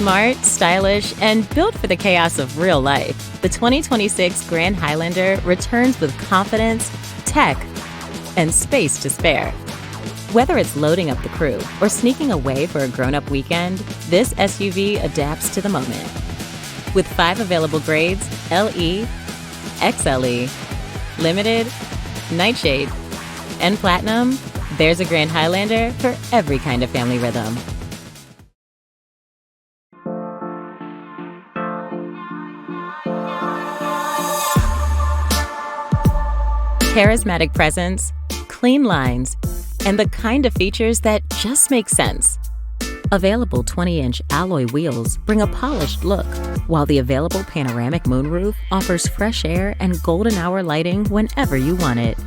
Smart, stylish, and built for the chaos of real life, the 2026 Grand Highlander returns with confidence, tech, and space to spare. Whether it's loading up the crew or sneaking away for a grown-up weekend, this SUV adapts to the moment. With 5 available grades, LE, XLE, Limited, Nightshade, and Platinum, there's a Grand Highlander for every kind of family rhythm. Charismatic presence, clean lines, and the kind of features that just make sense. Available 20-inch alloy wheels bring a polished look, while the available panoramic moonroof offers fresh air and golden hour lighting whenever you want it.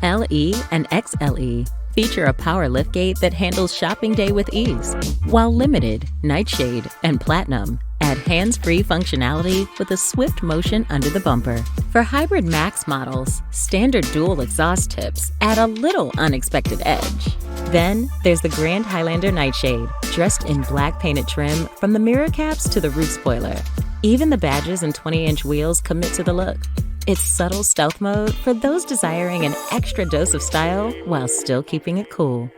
LE and XLE feature a power liftgate that handles shopping day with ease, while Limited, Nightshade, and Platinum add hands-free functionality with a swift motion under the bumper. For Hybrid Max models, standard dual exhaust tips add a little unexpected edge. Then there's the Grand Highlander Nightshade, dressed in black painted trim from the mirror caps to the roof spoiler. Even the badges and 20-inch wheels commit to the look. It's subtle stealth mode for those desiring an extra dose of style while still keeping it cool.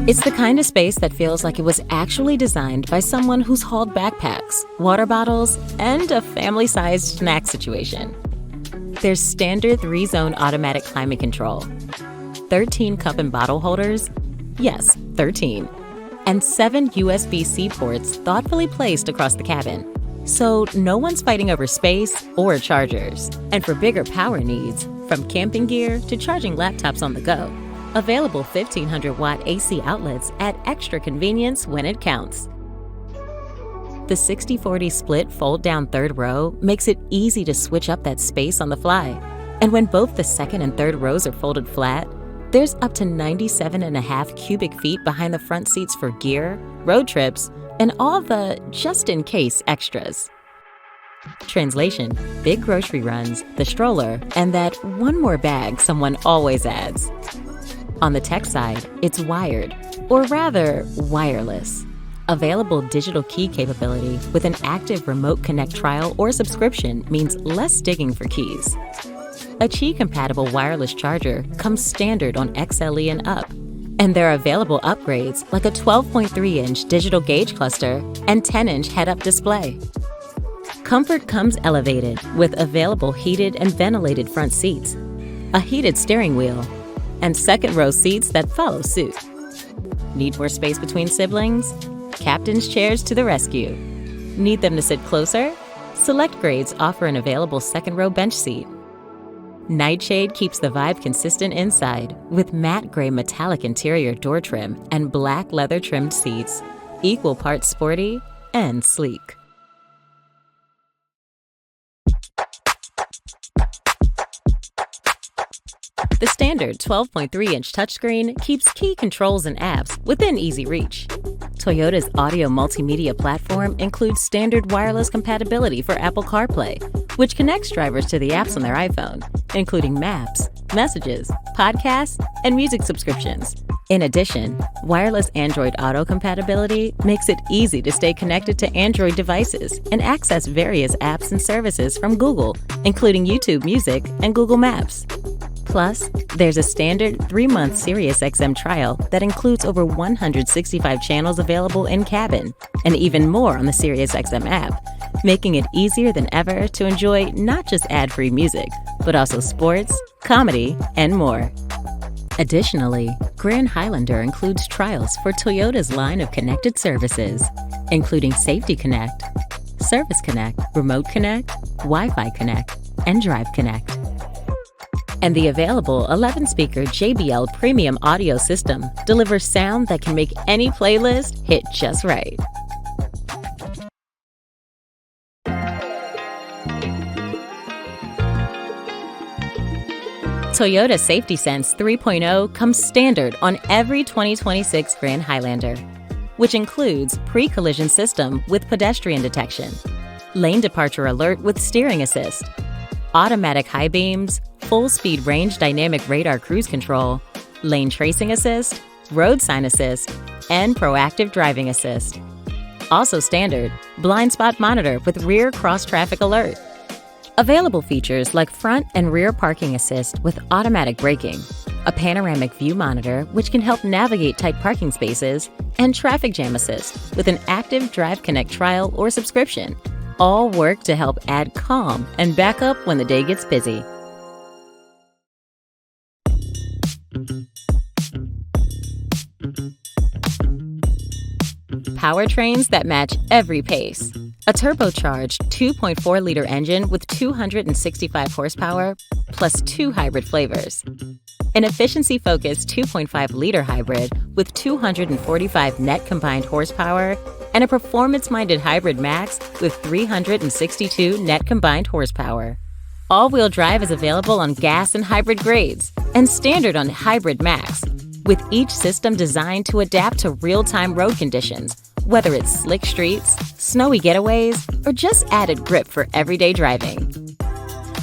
It's the kind of space that feels like it was actually designed by someone who's hauled backpacks, water bottles, and a family-sized snack situation. There's standard 3-zone automatic climate control, 13 cup and bottle holders, yes, 13, and 7 USB-C ports thoughtfully placed across the cabin. So no one's fighting over space or chargers. And for bigger power needs, from camping gear to charging laptops on the go, available 1,500-watt AC outlets add extra convenience when it counts. The 60/40 split fold-down third row makes it easy to switch up that space on the fly. And when both the second and third rows are folded flat, there's up to 97.5 cubic feet behind the front seats for gear, road trips, and all the just-in-case extras. Translation: big grocery runs, the stroller, and that one more bag someone always adds. On the tech side, it's wired, or rather, wireless. Available digital key capability with an active remote connect trial or subscription means less digging for keys. A Qi-compatible wireless charger comes standard on XLE and up, and there are available upgrades like a 12.3-inch digital gauge cluster and 10-inch head-up display. Comfort comes elevated with available heated and ventilated front seats, a heated steering wheel, and second-row seats that follow suit. Need more space between siblings? Captain's chairs to the rescue. Need them to sit closer? Select grades offer an available second-row bench seat. Nightshade keeps the vibe consistent inside with matte gray metallic interior door trim and black leather-trimmed seats, equal parts sporty and sleek. The standard 12.3-inch touchscreen keeps key controls and apps within easy reach. Toyota's audio multimedia platform includes standard wireless compatibility for Apple CarPlay, which connects drivers to the apps on their iPhone, including Maps, Messages, Podcasts, and music subscriptions. In addition, wireless Android Auto compatibility makes it easy to stay connected to Android devices and access various apps and services from Google, including YouTube Music and Google Maps. Plus, there's a standard 3-month SiriusXM trial that includes over 165 channels available in cabin, and even more on the SiriusXM app, making it easier than ever to enjoy not just ad-free music, but also sports, comedy, and more. Additionally, Grand Highlander includes trials for Toyota's line of connected services, including Safety Connect, Service Connect, Remote Connect, Wi-Fi Connect, and Drive Connect. And the available 11-speaker JBL premium audio system delivers sound that can make any playlist hit just right. Toyota Safety Sense 3.0 comes standard on every 2026 Grand Highlander, which includes pre-collision system with pedestrian detection, lane departure alert with steering assist, automatic high beams, full-speed range dynamic radar cruise control, lane tracing assist, road sign assist, and proactive driving assist. Also standard, blind spot monitor with rear cross-traffic alert. Available features like front and rear parking assist with automatic braking, a panoramic view monitor which can help navigate tight parking spaces, and traffic jam assist with an active Drive Connect trial or subscription. All work to help add calm and backup when the day gets busy. Powertrains that match every pace. A turbocharged 2.4-liter engine with 265 horsepower, plus 2 hybrid flavors. An efficiency-focused 2.5-liter hybrid with 245 net combined horsepower, and a performance-minded hybrid max with 362 net combined horsepower. All-wheel drive is available on gas and hybrid grades, and standard on hybrid max, with each system designed to adapt to real-time road conditions, whether it's slick streets, snowy getaways, or just added grip for everyday driving.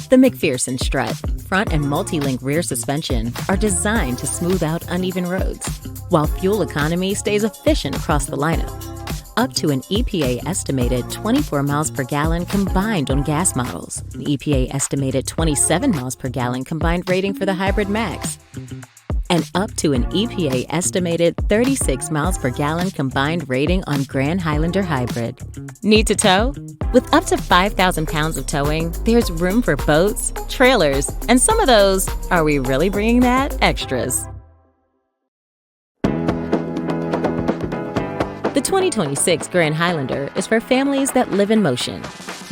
The McPherson strut, front and multi-link rear suspension are designed to smooth out uneven roads, while fuel economy stays efficient across the lineup. Up to an EPA estimated 24 miles per gallon combined on gas models, an EPA estimated 27 miles per gallon combined rating for the Hybrid Max, and up to an EPA estimated 36 miles per gallon combined rating on Grand Highlander Hybrid. Need to tow? With up to 5,000 pounds of towing, there's room for boats, trailers, and some of those, are we really bringing that, extras. The 2026 Grand Highlander is for families that live in motion.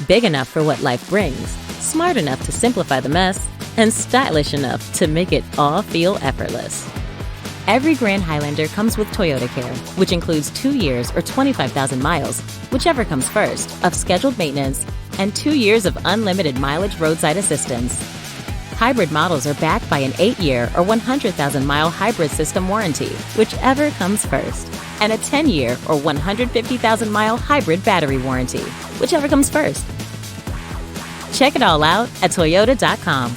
Big enough for what life brings, smart enough to simplify the mess, and stylish enough to make it all feel effortless. Every Grand Highlander comes with Toyota Care, which includes 2 years or 25,000 miles, whichever comes first, of scheduled maintenance, and 2 years of unlimited mileage roadside assistance. Hybrid models are backed by an 8-year or 100,000-mile hybrid system warranty, whichever comes first, and a 10-year or 150,000-mile hybrid battery warranty, whichever comes first. Check it all out at Toyota.com.